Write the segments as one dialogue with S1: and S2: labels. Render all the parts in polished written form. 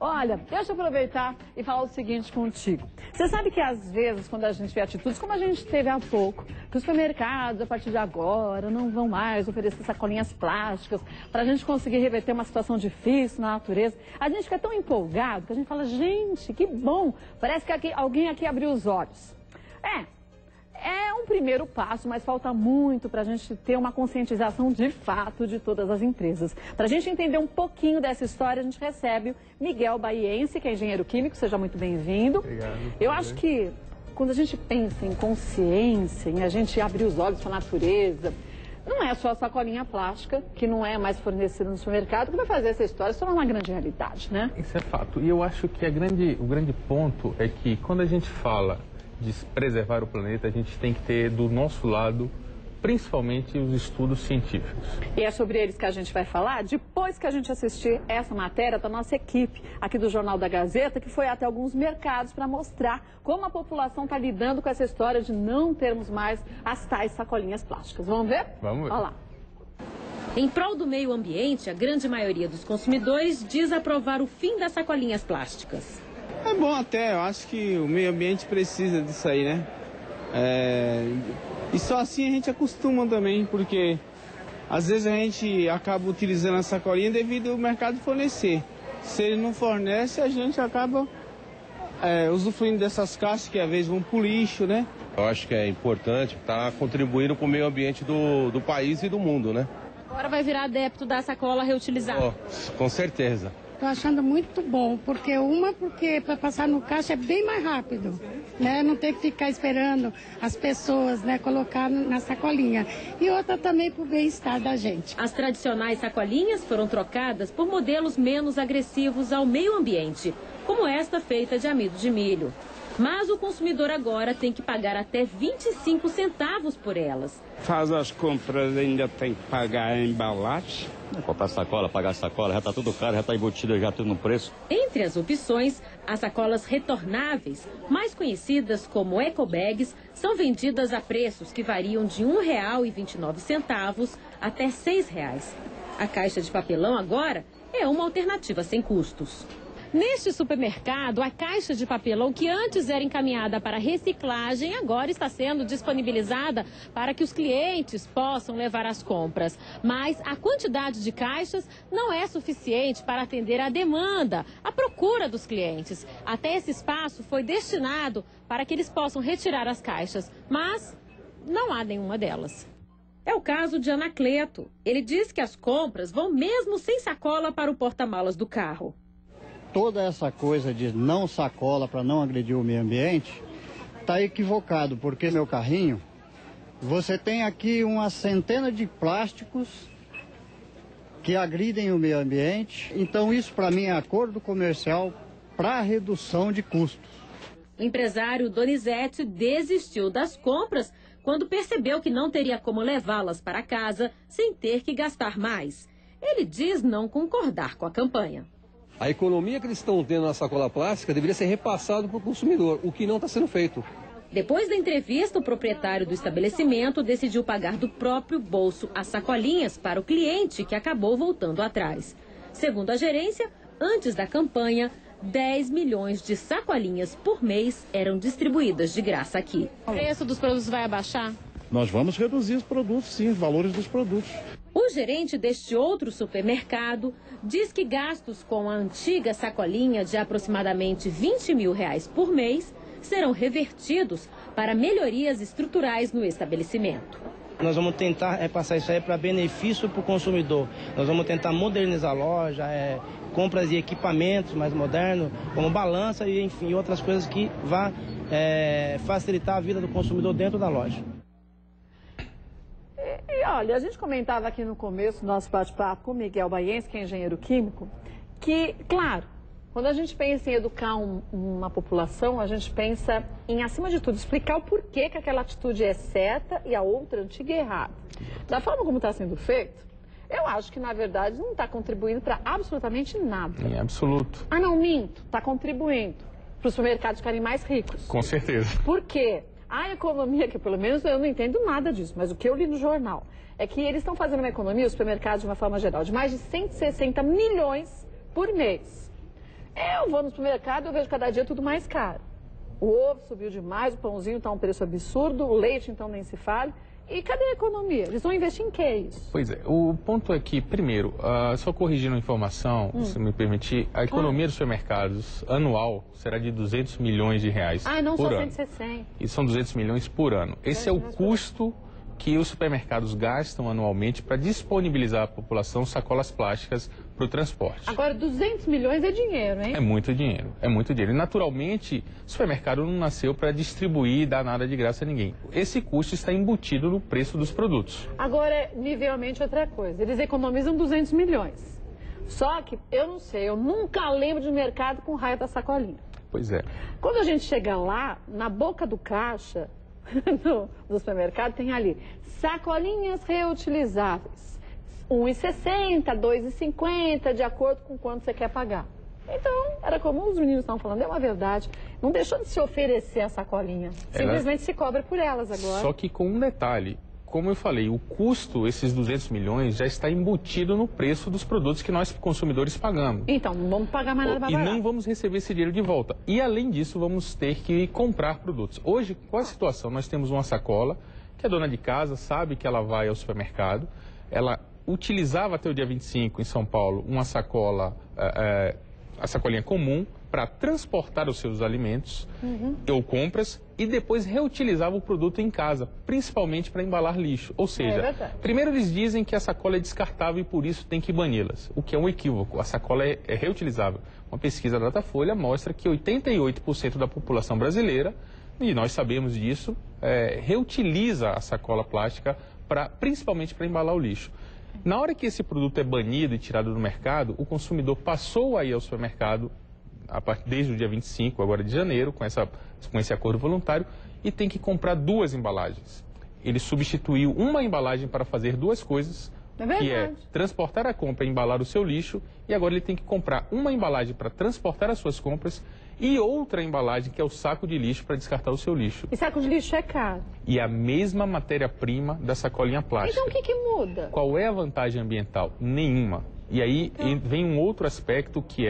S1: Olha, deixa eu aproveitar e falar o seguinte contigo. Você sabe que às vezes, quando a gente vê atitudes, como a gente teve há pouco, que os supermercados, a partir de agora, não vão mais oferecer sacolinhas plásticas para a gente conseguir reverter uma situação difícil na natureza, a gente fica tão empolgado que a gente fala, gente, que bom, parece que alguém aqui abriu os olhos. É um primeiro passo, mas falta muito para a gente ter uma conscientização de fato de todas as empresas. Para a gente entender um pouquinho dessa história, a gente recebe o Miguel Baiense, que é engenheiro químico. Seja muito bem-vindo.
S2: Obrigado.
S1: Eu acho que quando a gente pensa em consciência, em a gente abrir os olhos para a natureza, não é só a sacolinha plástica, que não é mais fornecida no supermercado, que vai fazer essa história se tornar uma grande realidade, né?
S2: Isso é fato. E eu acho que o grande ponto é que quando a gente fala de preservar o planeta, a gente tem que ter do nosso lado, principalmente, os estudos científicos.
S1: E é sobre eles que a gente vai falar depois que a gente assistir essa matéria da nossa equipe aqui do Jornal da Gazeta, que foi até alguns mercados para mostrar como a população está lidando com essa história de não termos mais as tais sacolinhas plásticas. Vamos ver?
S2: Vamos ver.
S1: Olha lá.
S3: Em prol do meio ambiente, a grande maioria dos consumidores diz aprovar o fim das sacolinhas plásticas.
S4: É bom até, eu acho que o meio ambiente precisa disso aí, né? E só assim a gente acostuma também, porque às vezes a gente acaba utilizando a sacolinha devido ao mercado fornecer. Se ele não fornece, a gente acaba usufruindo dessas caixas que às vezes vão pro lixo, né?
S5: Eu acho que é importante estar contribuindo para o meio ambiente do país e do mundo, né?
S3: Agora vai virar adepto da sacola reutilizada.
S5: Com certeza.
S6: Estou achando muito bom, porque para passar no caixa é bem mais rápido, né? Não tem que ficar esperando as pessoas, né, colocar na sacolinha. E outra também para o bem-estar da gente.
S3: As tradicionais sacolinhas foram trocadas por modelos menos agressivos ao meio ambiente, como esta feita de amido de milho. Mas o consumidor agora tem que pagar até 25 centavos por elas.
S4: Faz as compras, ainda tem que pagar a embalagem.
S7: Comprar sacola, pagar sacola, já está tudo caro, já está embutido, já tudo no preço.
S3: Entre as opções, as sacolas retornáveis, mais conhecidas como ecobags, são vendidas a preços que variam de R$ 1,29 até R$ 6. A caixa de papelão agora é uma alternativa sem custos. Neste supermercado, a caixa de papelão que antes era encaminhada para reciclagem, agora está sendo disponibilizada para que os clientes possam levar as compras. Mas a quantidade de caixas não é suficiente para atender a demanda, a procura dos clientes. Até esse espaço foi destinado para que eles possam retirar as caixas, mas não há nenhuma delas. É o caso de Anacleto. Ele diz que as compras vão mesmo sem sacola para o porta-malas do carro.
S8: Toda essa coisa de não sacola para não agredir o meio ambiente está equivocado, porque meu carrinho, você tem aqui uma centena de plásticos que agridem o meio ambiente. Então isso para mim é acordo comercial para redução de custos.
S3: O empresário Donizete desistiu das compras quando percebeu que não teria como levá-las para casa sem ter que gastar mais. Ele diz não concordar com a campanha.
S9: A economia que eles estão tendo na sacola plástica deveria ser repassada para o consumidor, o que não está sendo feito.
S3: Depois da entrevista, o proprietário do estabelecimento decidiu pagar do próprio bolso as sacolinhas para o cliente, que acabou voltando atrás. Segundo a gerência, antes da campanha, 10 milhões de sacolinhas por mês eram distribuídas de graça aqui. O preço dos produtos vai abaixar?
S8: Nós vamos reduzir os produtos, sim, os valores dos produtos.
S3: O gerente deste outro supermercado diz que gastos com a antiga sacolinha de aproximadamente R$20 mil por mês serão revertidos para melhorias estruturais no estabelecimento.
S10: Nós vamos tentar passar isso aí para benefício para o consumidor. Nós vamos tentar modernizar a loja, compras de equipamentos mais modernos, como balança e, enfim, outras coisas que vão facilitar a vida do consumidor dentro da loja.
S1: E olha, a gente comentava aqui no começo do nosso bate-papo com o Miguel Baiense, que é engenheiro químico, que, claro, quando a gente pensa em educar uma população, a gente pensa em, acima de tudo, explicar o porquê que aquela atitude é certa e a outra antiga é errada. Da forma como está sendo feito, eu acho que, na verdade, não está contribuindo para absolutamente nada.
S2: Em absoluto.
S1: Ah, não, minto, está contribuindo para os supermercados ficarem mais ricos.
S2: Com certeza.
S1: Por quê? A economia, que pelo menos eu não entendo nada disso, mas o que eu li no jornal é que eles estão fazendo uma economia, os supermercados de uma forma geral, de mais de 160 milhões por mês. Eu vou no supermercado e eu vejo cada dia tudo mais caro. O ovo subiu demais, o pãozinho está um preço absurdo, o leite então nem se fale. E cadê a economia? Eles vão investir em que isso?
S2: Pois é, o ponto é que, primeiro, só corrigindo a informação, se me permitir, a economia dos supermercados anual será de 200 milhões de reais por ano.
S1: Não, só 160.
S2: E são 200 milhões por ano. Esse é o custo que os supermercados gastam anualmente para disponibilizar à população sacolas plásticas para o transporte.
S1: Agora, 200 milhões é dinheiro, hein?
S2: É muito dinheiro, é muito dinheiro. E, naturalmente, o supermercado não nasceu para distribuir e dar nada de graça a ninguém. Esse custo está embutido no preço dos produtos.
S1: Agora, nivelmente, outra coisa. Eles economizam 200 milhões. Só que, eu não sei, eu nunca lembro de mercado com raio da sacolinha.
S2: Pois é.
S1: Quando a gente chega lá, na boca do caixa do supermercado, tem ali sacolinhas reutilizáveis. R$1,60, R$2,50, de acordo com quanto você quer pagar. Então, era como os meninos estavam falando, é uma verdade. Não deixou de se oferecer a sacolinha. Simplesmente se cobra por elas agora.
S2: Só que com um detalhe. Como eu falei, o custo, esses 200 milhões, já está embutido no preço dos produtos que nós consumidores pagamos.
S1: Então, não vamos pagar mais nada barato.
S2: E não vamos receber esse dinheiro de volta. E, além disso, vamos ter que comprar produtos. Hoje, qual a situação? Nós temos uma sacola que a dona de casa sabe que ela vai ao supermercado. Ela utilizava até o dia 25, em São Paulo, uma sacola, a sacolinha comum, para transportar os seus alimentos ou compras e depois reutilizava o produto em casa, principalmente para embalar lixo. Ou seja, primeiro eles dizem que a sacola é descartável e por isso tem que bani-las, o que é um equívoco. A sacola é reutilizável. Uma pesquisa da Datafolha mostra que 88% da população brasileira, e nós sabemos disso, reutiliza a sacola plástica principalmente para embalar o lixo. Na hora que esse produto é banido e tirado do mercado, o consumidor passou a ir ao supermercado desde o dia 25, agora de janeiro, com esse acordo voluntário, e tem que comprar duas embalagens. Ele substituiu uma embalagem para fazer duas coisas, que é transportar a compra e embalar o seu lixo, e agora ele tem que comprar uma embalagem para transportar as suas compras e outra embalagem, que é o saco de lixo, para descartar o seu lixo.
S1: E saco de lixo é caro.
S2: E a mesma matéria-prima da sacolinha plástica.
S1: Então o que muda?
S2: Qual é a vantagem ambiental? Nenhuma. E aí vem um outro aspecto que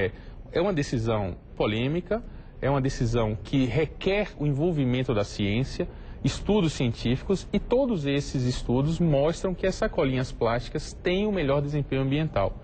S2: é uma decisão polêmica, é uma decisão que requer o envolvimento da ciência, estudos científicos, e todos esses estudos mostram que as sacolinhas plásticas têm o melhor desempenho ambiental.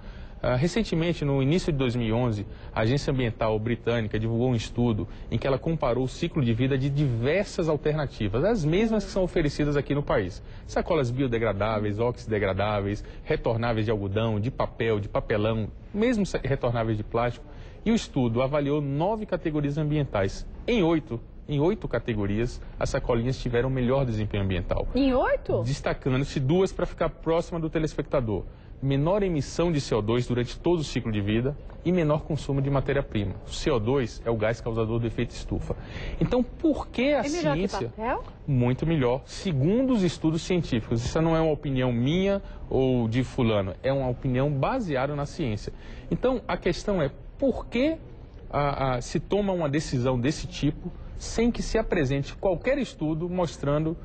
S2: Recentemente, no início de 2011, a Agência Ambiental Britânica divulgou um estudo em que ela comparou o ciclo de vida de diversas alternativas, as mesmas que são oferecidas aqui no país. Sacolas biodegradáveis, oxidegradáveis, retornáveis de algodão, de papel, de papelão, mesmo retornáveis de plástico. E o estudo avaliou 9 categorias ambientais. Em 8 categorias, as sacolinhas tiveram melhor desempenho ambiental.
S1: Em 8?
S2: Destacando-se 2 para ficar próxima do telespectador. Menor emissão de CO2 durante todo o ciclo de vida e menor consumo de matéria-prima. O CO2 é o gás causador do efeito estufa. Então, por que a ciência...
S1: É melhor que papel?
S2: Muito melhor, segundo os estudos científicos. Isso não é uma opinião minha ou de fulano, é uma opinião baseada na ciência. Então, a questão é por que se toma uma decisão desse tipo sem que se apresente qualquer estudo mostrando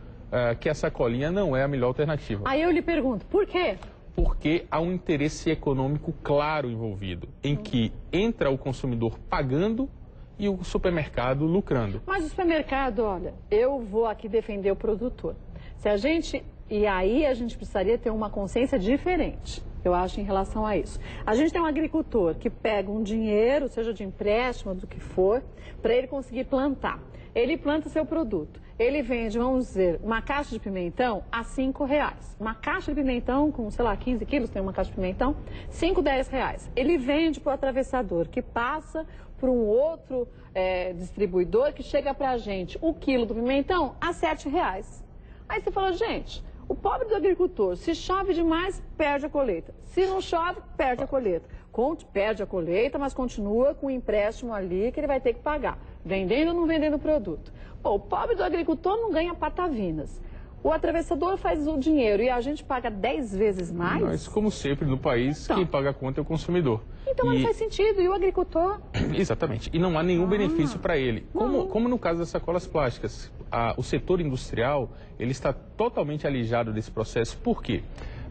S2: que a sacolinha não é a melhor alternativa.
S1: Aí eu lhe pergunto, por quê?
S2: Porque há um interesse econômico claro envolvido, em que entra o consumidor pagando e o supermercado lucrando.
S1: Mas o supermercado, olha, eu vou aqui defender o produtor. E aí a gente precisaria ter uma consciência diferente, eu acho, em relação a isso. A gente tem um agricultor que pega um dinheiro, seja de empréstimo, do que for, para ele conseguir plantar. Ele planta seu produto. Ele vende, vamos dizer, uma caixa de pimentão a R$5. Uma caixa de pimentão com, sei lá, 15 quilos, tem uma caixa de pimentão, R$5,10. Ele vende para o atravessador, que passa para um outro distribuidor, que chega para a gente o quilo do pimentão a R$7. Aí você fala, gente, o pobre do agricultor, se chove demais, perde a colheita. Se não chove, perde a colheita. Perde a colheita, mas continua com o empréstimo ali que ele vai ter que pagar, vendendo ou não vendendo o produto. Pô, o pobre do agricultor não ganha patavinas. O atravessador faz o dinheiro e a gente paga 10 vezes mais?
S2: Mas, como sempre no país, quem paga a conta é o consumidor.
S1: Então não faz sentido. E o agricultor?
S2: Exatamente. E não há nenhum benefício para ele. Como no caso das sacolas plásticas, o setor industrial ele está totalmente alijado desse processo. Por quê?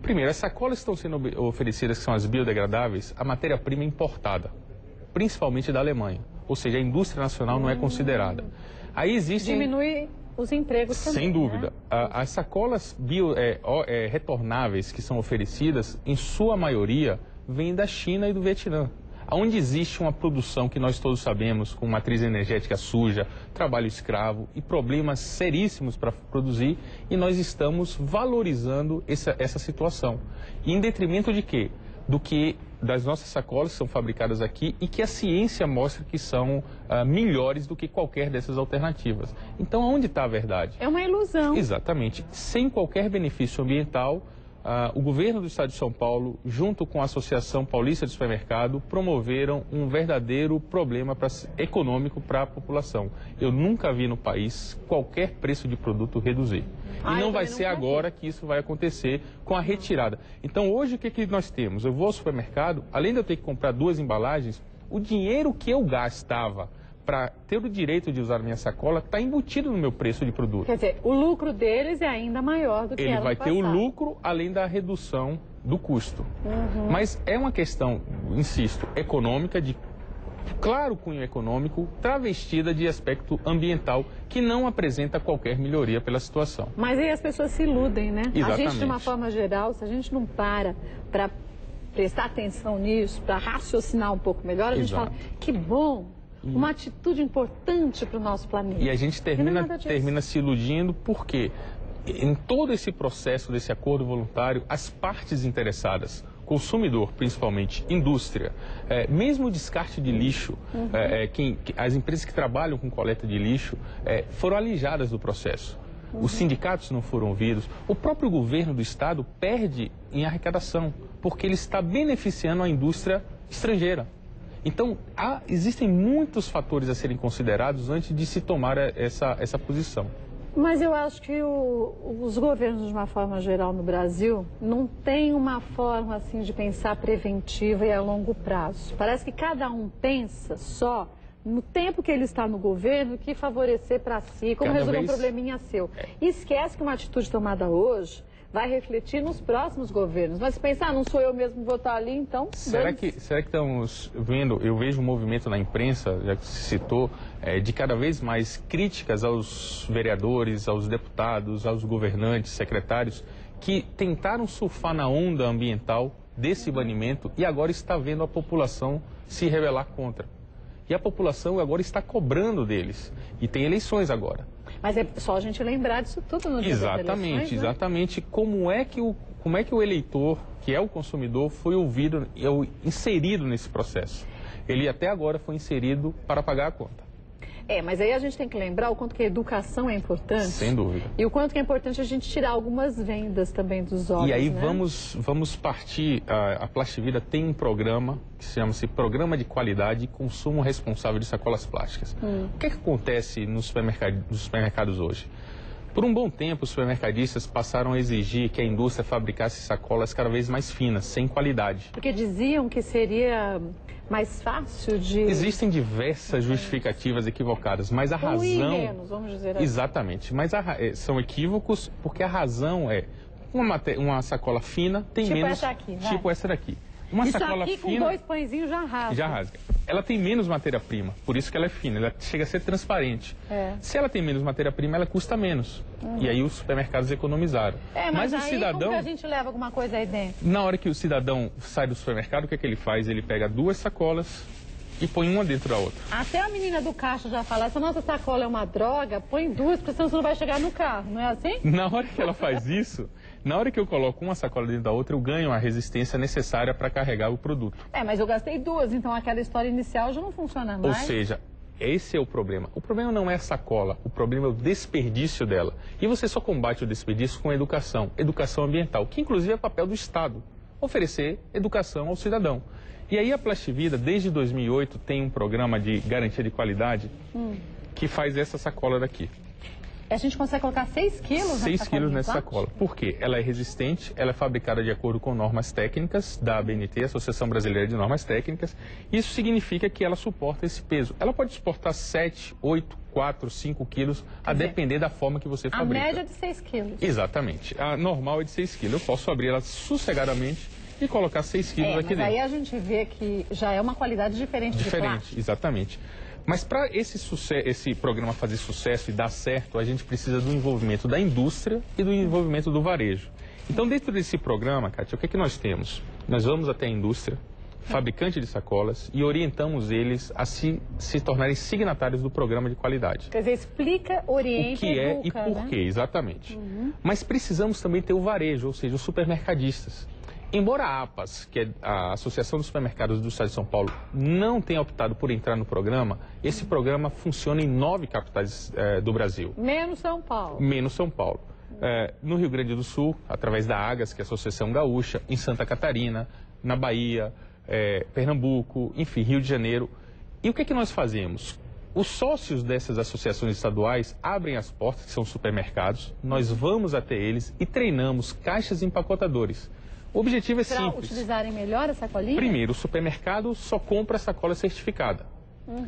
S2: Primeiro, as sacolas que estão sendo oferecidas, que são as biodegradáveis, a matéria-prima é importada. principalmente da Alemanha. Ou seja, a indústria nacional não é considerada. Aí existe...
S1: Diminui os empregos também.
S2: Sem dúvida.
S1: Né?
S2: As sacolas retornáveis que são oferecidas, em sua maioria, vêm da China e do Vietnã. Onde existe uma produção que nós todos sabemos, com matriz energética suja, trabalho escravo e problemas seríssimos para produzir, e nós estamos valorizando essa situação. E em detrimento de quê? Das nossas sacolas que são fabricadas aqui e que a ciência mostra que são melhores do que qualquer dessas alternativas. Então, onde está a verdade?
S1: É uma ilusão.
S2: Exatamente. Sem qualquer benefício ambiental, o governo do estado de São Paulo, junto com a Associação Paulista de Supermercado, promoveram um verdadeiro problema econômico para a população. Eu nunca vi no país qualquer preço de produto reduzir. E não vai ser agora que isso vai acontecer com a retirada. Então, hoje, o que nós temos? Eu vou ao supermercado, além de eu ter que comprar 2 embalagens, o dinheiro que eu gastava para ter o direito de usar minha sacola está embutido no meu preço de produto.
S1: Quer dizer, o lucro deles é ainda maior do que
S2: ele vai ter o lucro além da redução do custo. Mas é uma questão, insisto, econômica, de claro cunho econômico, travestida de aspecto ambiental, que não apresenta qualquer melhoria pela situação.
S1: Mas aí as pessoas se iludem, né?
S2: Exatamente.
S1: A gente, de uma forma geral, se a gente não para prestar atenção nisso, para raciocinar um pouco melhor, a gente fala, que bom! Uma atitude importante para o nosso planeta.
S2: E a gente termina se iludindo porque em todo esse processo desse acordo voluntário, as partes interessadas, consumidor principalmente, indústria, mesmo o descarte de lixo, as empresas que trabalham com coleta de lixo, foram alijadas do processo. Os sindicatos não foram ouvidos. O próprio governo do estado perde em arrecadação, porque ele está beneficiando a indústria estrangeira. Então, existem muitos fatores a serem considerados antes de se tomar essa posição.
S1: Mas eu acho que os governos, de uma forma geral, no Brasil, não têm uma forma assim de pensar preventiva e a longo prazo. Parece que cada um pensa só no tempo que ele está no governo, que favorecer para si, como resolver um probleminha seu. E esquece que uma atitude tomada hoje vai refletir nos próximos governos. Mas se pensar, não sou eu mesmo que vou estar ali, então...
S2: Será que estamos vendo, eu vejo um movimento na imprensa, já que se citou, de cada vez mais críticas aos vereadores, aos deputados, aos governantes, secretários, que tentaram surfar na onda ambiental desse banimento e agora está vendo a população se rebelar contra. E a população agora está cobrando deles. E tem eleições agora.
S1: Mas é só a gente lembrar disso tudo no dia das eleições, né?
S2: Exatamente. Como é que o eleitor, que é o consumidor, foi ouvido, inserido nesse processo? Ele até agora foi inserido para pagar a conta.
S1: Mas aí a gente tem que lembrar o quanto que a educação é importante.
S2: Sem dúvida.
S1: E o quanto que é importante a gente tirar algumas vendas também dos olhos,
S2: E aí,
S1: né?
S2: vamos partir, a Plastivida tem um programa que se chama Programa de Qualidade e Consumo Responsável de Sacolas Plásticas. O que acontece nos supermercados hoje? Por um bom tempo, os supermercadistas passaram a exigir que a indústria fabricasse sacolas cada vez mais finas, sem qualidade.
S1: Porque diziam que seria mais fácil de...
S2: Existem diversas justificativas equivocadas, mas a razão...
S1: menos, vamos dizer assim.
S2: Exatamente, mas são equívocos porque a razão é uma sacola fina tem
S1: tipo
S2: menos...
S1: Essa aqui, vai.
S2: Tipo essa daqui. Uma
S1: Isso
S2: sacola
S1: aqui
S2: fina,
S1: com 2 pãezinhos já rasga.
S2: Já rasga. Ela tem menos matéria-prima, por isso que ela é fina, ela chega a ser transparente. Se ela tem menos matéria-prima, ela custa menos. E aí os supermercados economizaram.
S1: Mas
S2: o
S1: aí
S2: cidadão,
S1: como que a gente leva alguma coisa aí dentro?
S2: na hora que o cidadão sai do supermercado, o que é que ele faz? Ele pega 2 sacolas e põe uma dentro da outra.
S1: Até a menina do caixa já fala, essa nossa sacola é uma droga, põe 2, porque senão você não vai chegar no carro, não é assim?
S2: Na hora que ela faz isso, na hora que eu coloco uma sacola dentro da outra, eu ganho a resistência necessária para carregar o produto.
S1: Mas eu gastei 2, então aquela história inicial já não funciona mais.
S2: Ou seja, esse é o problema. O problema não é a sacola, o problema é o desperdício dela. E você só combate o desperdício com educação ambiental, que inclusive é papel do Estado, oferecer educação ao cidadão. E aí a Plastivida, desde 2008, tem um programa de garantia de qualidade que faz essa sacola daqui.
S1: A gente consegue colocar 6 quilos
S2: 6 quilos nessa sacola. Por quê? Ela é resistente, ela é fabricada de acordo com normas técnicas da ABNT, Associação Brasileira de Normas Técnicas. Isso significa que ela suporta esse peso. Ela pode suportar 7, 8, 4, 5 quilos, a depender da forma que você fabrica.
S1: A média é de 6 quilos.
S2: Exatamente. A normal é de 6 quilos. Eu posso abrir ela sossegadamente e colocar 6 quilos aqui
S1: mas
S2: dentro.
S1: aí a gente vê que já é uma qualidade diferente de plástico.
S2: Exatamente. Mas para esse programa fazer sucesso e dar certo, a gente precisa do envolvimento da indústria e do envolvimento do varejo. Então, dentro desse programa, Kátia, o que é que nós temos? Nós vamos até a indústria, fabricante de sacolas, e orientamos eles a se tornarem signatários do programa de qualidade.
S1: Quer dizer, explica, orienta
S2: o que é
S1: educa,
S2: e por quê, exatamente. Mas precisamos também ter o varejo, ou seja, os supermercadistas. Embora a APAS, que é a Associação dos Supermercados do Estado de São Paulo, não tenha optado por entrar no programa, esse programa funciona em 9 capitais do Brasil.
S1: Menos São Paulo.
S2: Menos São Paulo. No Rio Grande do Sul, através da AGAS, que é a Associação Gaúcha, em Santa Catarina, na Bahia, Pernambuco, enfim, Rio de Janeiro. E o que é que nós fazemos? Os sócios dessas associações estaduais abrem as portas, que são supermercados, nós vamos até eles e treinamos caixas e empacotadores. O objetivo é simples.
S1: Para utilizarem melhor a sacolinha?
S2: Primeiro, o supermercado só compra a sacola certificada.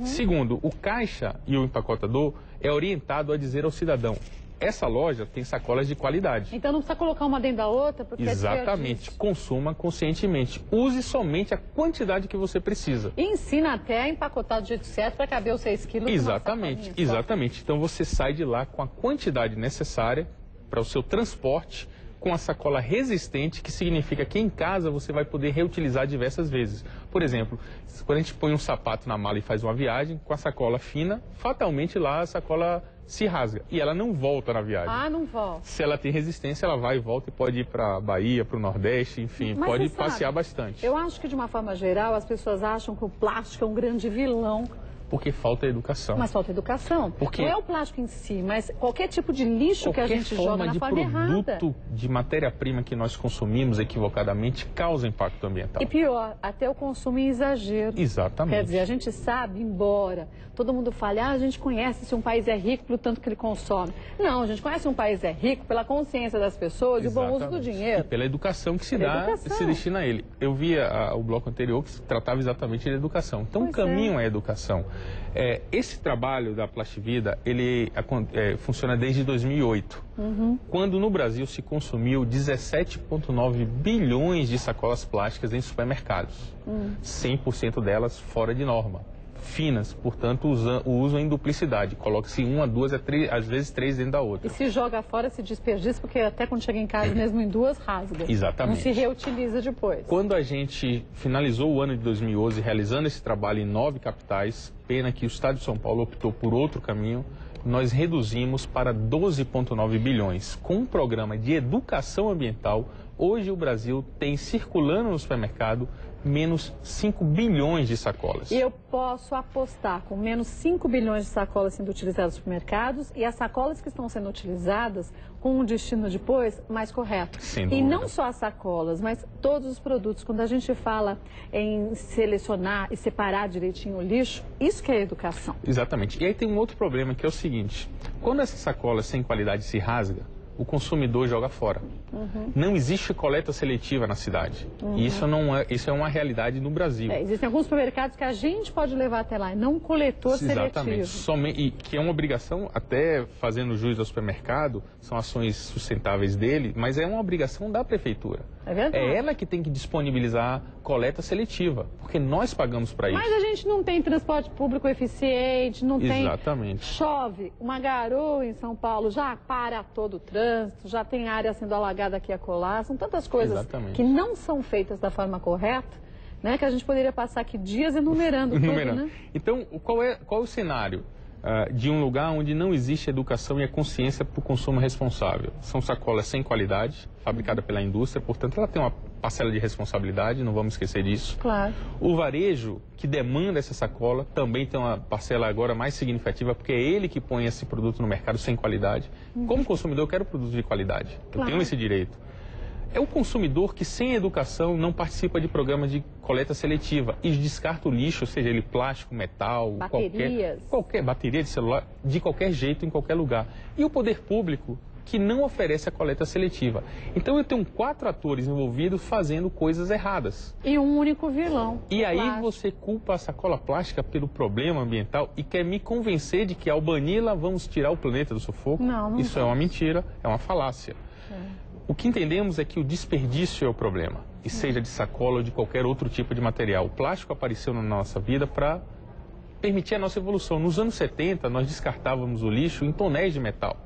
S2: Segundo, o caixa e o empacotador é orientado a dizer ao cidadão: essa loja tem sacolas de qualidade.
S1: Então não precisa colocar uma dentro da outra? Porque
S2: exatamente. Consuma conscientemente. Use somente a quantidade que você precisa.
S1: E ensina até a empacotar do jeito certo para caber os 6 quilos.
S2: Exatamente, exatamente. Então você sai de lá com a quantidade necessária para o seu transporte, com a sacola resistente, que significa que em casa você vai poder reutilizar diversas vezes. Por exemplo, quando a gente põe um sapato na mala e faz uma viagem, com a sacola fina, fatalmente lá a sacola se rasga e ela não volta na viagem.
S1: Ah, não volta.
S2: Se ela tem resistência, ela vai e volta e pode ir para a Bahia, para o Nordeste, enfim, pode passear bastante.
S1: Eu acho que de uma forma geral as pessoas acham que o plástico é um grande vilão.
S2: Porque falta educação.
S1: Mas falta educação.
S2: Porque
S1: não é o plástico em si, mas qualquer tipo de lixo que a gente joga na forma errada.
S2: Qualquer produto de matéria-prima que nós consumimos equivocadamente causa impacto ambiental.
S1: E pior, até o consumo em exagero.
S2: Exatamente.
S1: Quer dizer, a gente sabe, embora todo mundo fale, a gente conhece se um país é rico pelo tanto que ele consome. Não, a gente conhece um país é rico pela consciência das pessoas e o bom uso do dinheiro.
S2: E pela educação que se destina a ele. Eu vi o bloco anterior que tratava exatamente de educação. Então, o caminho é a educação. Esse trabalho da Plastivida, ele funciona desde 2008, quando no Brasil se consumiu 17,9 bilhões de sacolas plásticas em supermercados, 100% delas fora de norma, finas, portanto o uso em duplicidade, coloca-se 1, 2, às vezes 3 dentro da outra.
S1: E se joga fora, se desperdiça, porque até quando chega em casa, mesmo em 2, rasga.
S2: Exatamente.
S1: Não se reutiliza depois.
S2: Quando a gente finalizou o ano de 2011 realizando esse trabalho em 9 capitais, pena que o Estado de São Paulo optou por outro caminho, nós reduzimos para 12,9 bilhões. Com um programa de educação ambiental, hoje o Brasil tem circulando no supermercado menos 5 bilhões de sacolas.
S1: E eu posso apostar com menos 5 bilhões de sacolas sendo utilizadas nos supermercados e as sacolas que estão sendo utilizadas com um destino depois mais correto.
S2: Sem dúvida.
S1: E não só as sacolas, mas todos os produtos. Quando a gente fala em selecionar e separar direitinho o lixo, isso que é educação.
S2: Exatamente. E aí tem um outro problema que é o seguinte: quando essa sacola sem qualidade se rasga, o consumidor joga fora. Não existe coleta seletiva na cidade. E isso é uma realidade no Brasil.
S1: Existem alguns supermercados que a gente pode levar até lá, e não um coletor
S2: Exatamente.
S1: seletivo.
S2: E que é uma obrigação, até fazendo jus ao supermercado, são ações sustentáveis dele, mas é uma obrigação da prefeitura.
S1: É verdade.
S2: É ela que tem que disponibilizar coleta seletiva, porque nós pagamos para isso.
S1: Mas a gente não tem transporte público eficiente, não tem...
S2: Exatamente.
S1: Chove, uma garoa em São Paulo, já para todo o trânsito, já tem área sendo alagada aqui e acolá. São tantas coisas que não são feitas da forma correta, né, que a gente poderia passar aqui dias enumerando tudo, né?
S2: Então, qual é o cenário de um lugar onde não existe educação e a consciência para o consumo responsável? São sacolas sem qualidade, fabricadas pela indústria, portanto ela tem uma parcela de responsabilidade, não vamos esquecer disso.
S1: Claro.
S2: O varejo, que demanda essa sacola, também tem uma parcela agora mais significativa, porque é ele que põe esse produto no mercado sem qualidade. Como consumidor, eu quero produto de qualidade. Eu tenho esse direito. É o consumidor que, sem educação, não participa de programas de coleta seletiva e descarta o lixo, seja ele plástico, metal, qualquer bateria de celular, de qualquer jeito, em qualquer lugar. E o poder público, que não oferece a coleta seletiva. Então eu tenho 4 atores envolvidos fazendo coisas erradas.
S1: E um único vilão.
S2: E aí você culpa a sacola plástica pelo problema ambiental e quer me convencer de que ao bani-la vamos tirar o planeta do sufoco?
S1: Não
S2: Isso é uma mentira, é uma falácia. O que entendemos é que o desperdício é o problema. e seja de sacola ou de qualquer outro tipo de material. O plástico apareceu na nossa vida para permitir a nossa evolução. Nos anos 70, nós descartávamos o lixo em tonéis de metal,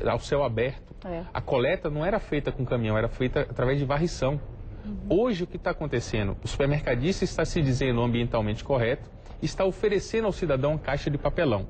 S2: ao céu aberto. A coleta não era feita com caminhão, era feita através de varrição. Hoje, o que está acontecendo? O supermercadista está se dizendo ambientalmente correto, está oferecendo ao cidadão caixa de papelão.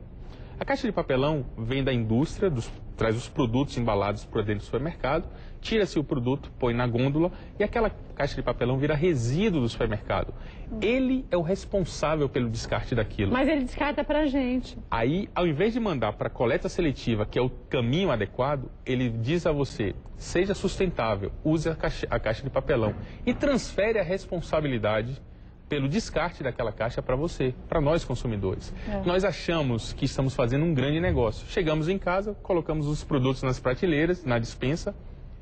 S2: A caixa de papelão vem da indústria, traz os produtos embalados para dentro do supermercado, tira-se o produto, põe na gôndola e aquela caixa de papelão vira resíduo do supermercado. Ele é o responsável pelo descarte daquilo.
S1: Mas ele descarta para a gente.
S2: Aí, ao invés de mandar para a coleta seletiva, que é o caminho adequado, ele diz a você, seja sustentável, use a caixa de papelão e transfere a responsabilidade pelo descarte daquela caixa para você, para nós consumidores. Nós achamos que estamos fazendo um grande negócio. Chegamos em casa, colocamos os produtos nas prateleiras, na despensa,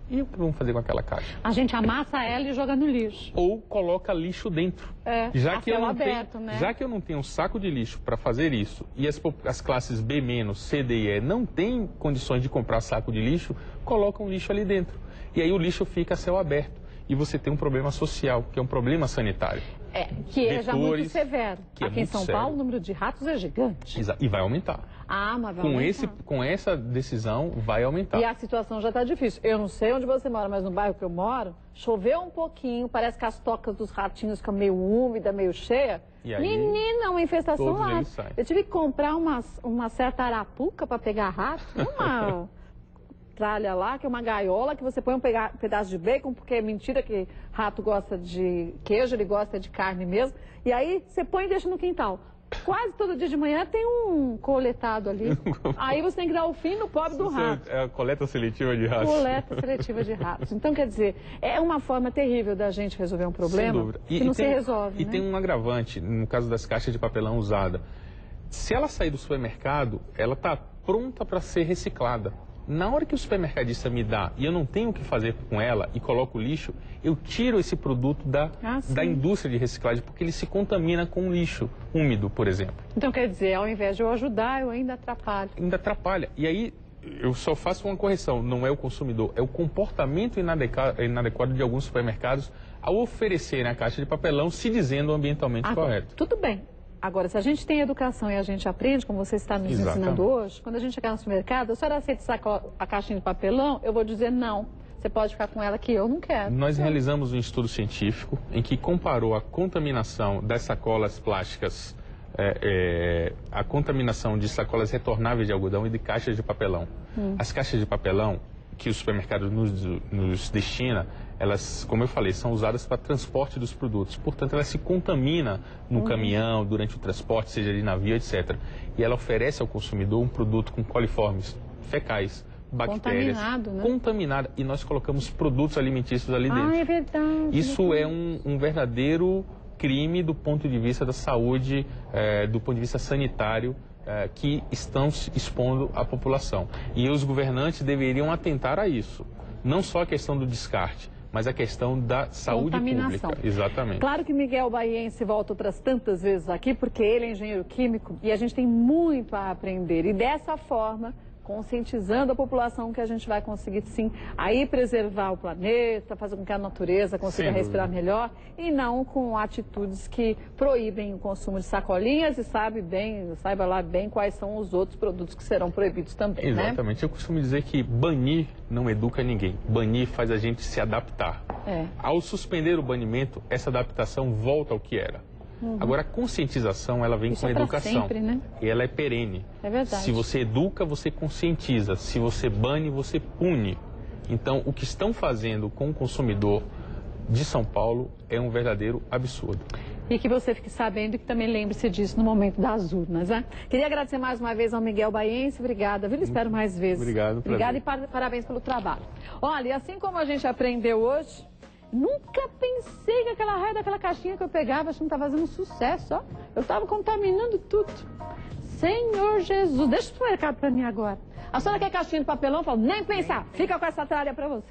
S2: e o que vamos fazer com aquela caixa?
S1: A gente amassa ela e joga no lixo.
S2: Ou coloca lixo dentro. Já que eu não tenho um saco de lixo para fazer isso, e as classes B-, C, D e E não têm condições de comprar saco de lixo, colocam lixo ali dentro. E aí o lixo fica a céu aberto. E você tem um problema social, que é um problema sanitário.
S1: Que é já muito severo. Aqui em São Paulo, o número de ratos é gigante.
S2: E vai aumentar.
S1: Mas vai aumentar.
S2: Com essa decisão, vai aumentar.
S1: E a situação já está difícil. Eu não sei onde você mora, mas no bairro que eu moro, choveu um pouquinho, parece que as tocas dos ratinhos ficam meio úmidas, meio cheias. Menina, uma infestação lá. Eu tive que comprar uma certa arapuca para pegar rato, uma tralha lá, que é uma gaiola, que você põe um pedaço de bacon, porque é mentira que rato gosta de queijo, ele gosta de carne mesmo. E aí você põe e deixa no quintal. Quase todo dia de manhã tem um coletado ali. Aí você tem que dar o fim no pobre do rato.
S2: É a coleta seletiva de ratos.
S1: Coleta seletiva de ratos. Então, quer dizer, é uma forma terrível da gente resolver um problema que não se resolve.
S2: E tem um agravante, no caso das caixas de papelão usada. Se ela sair do supermercado, ela está pronta para ser reciclada. Na hora que o supermercadista me dá e eu não tenho o que fazer com ela e coloco o lixo, eu tiro esse produto da indústria de reciclagem, porque ele se contamina com lixo úmido, por exemplo.
S1: Então, quer dizer, ao invés de eu ajudar, eu ainda atrapalho.
S2: Ainda atrapalha. E aí, eu só faço uma correção, não é o consumidor, é o comportamento inadequado de alguns supermercados ao oferecerem a caixa de papelão se dizendo ambientalmente correto.
S1: Tudo bem. Agora, se a gente tem educação e a gente aprende, como você está nos ensinando hoje, quando a gente chegar no supermercado, a senhora aceita a caixinha de papelão, eu vou dizer não. Você pode ficar com ela que eu não quero.
S2: Nós realizamos um estudo científico em que comparou a contaminação das sacolas plásticas, a contaminação de sacolas retornáveis de algodão e de caixas de papelão. As caixas de papelão que os supermercados nos destina, elas, como eu falei, são usadas para transporte dos produtos. Portanto, ela se contamina no caminhão, durante o transporte, seja de navio, etc. E ela oferece ao consumidor um produto com coliformes fecais, bactérias, contaminada. E nós colocamos produtos alimentícios ali dentro.
S1: É verdade.
S2: Isso é um verdadeiro crime do ponto de vista da saúde, do ponto de vista sanitário, que estão expondo a população. E os governantes deveriam atentar a isso. Não só a questão do descarte, mas a questão da saúde pública. Exatamente.
S1: Claro que Miguel Baiense volta outras tantas vezes aqui, porque ele é engenheiro químico e a gente tem muito a aprender. E dessa forma, conscientizando a população, que a gente vai conseguir, sim, aí preservar o planeta, fazer com que a natureza consiga respirar melhor, e não com atitudes que proíbem o consumo de sacolinhas e saiba lá bem quais são os outros produtos que serão proibidos também.
S2: Exatamente. Eu costumo dizer que banir não educa ninguém. Banir faz a gente se adaptar. Ao suspender o banimento, essa adaptação volta ao que era. Agora, a conscientização, ela vem com a educação.
S1: Sempre, né?
S2: E ela é perene.
S1: É verdade.
S2: Se você educa, você conscientiza. Se você bane, você pune. Então, o que estão fazendo com o consumidor de São Paulo é um verdadeiro absurdo.
S1: E que você fique sabendo e que também lembre-se disso no momento das urnas, né? Queria agradecer mais uma vez ao Miguel Baiense. Obrigada, viu? Espero mais vezes.
S2: Obrigado.
S1: Obrigada e parabéns pelo trabalho. Olha, e assim como a gente aprendeu hoje, nunca pensei que aquela raia daquela caixinha que eu pegava, achando que estava fazendo sucesso, ó. Eu estava contaminando tudo. Senhor Jesus, deixa o supermercado para mim agora. A senhora quer caixinha de papelão? Eu falo, nem pensar, fica com essa tralha para você.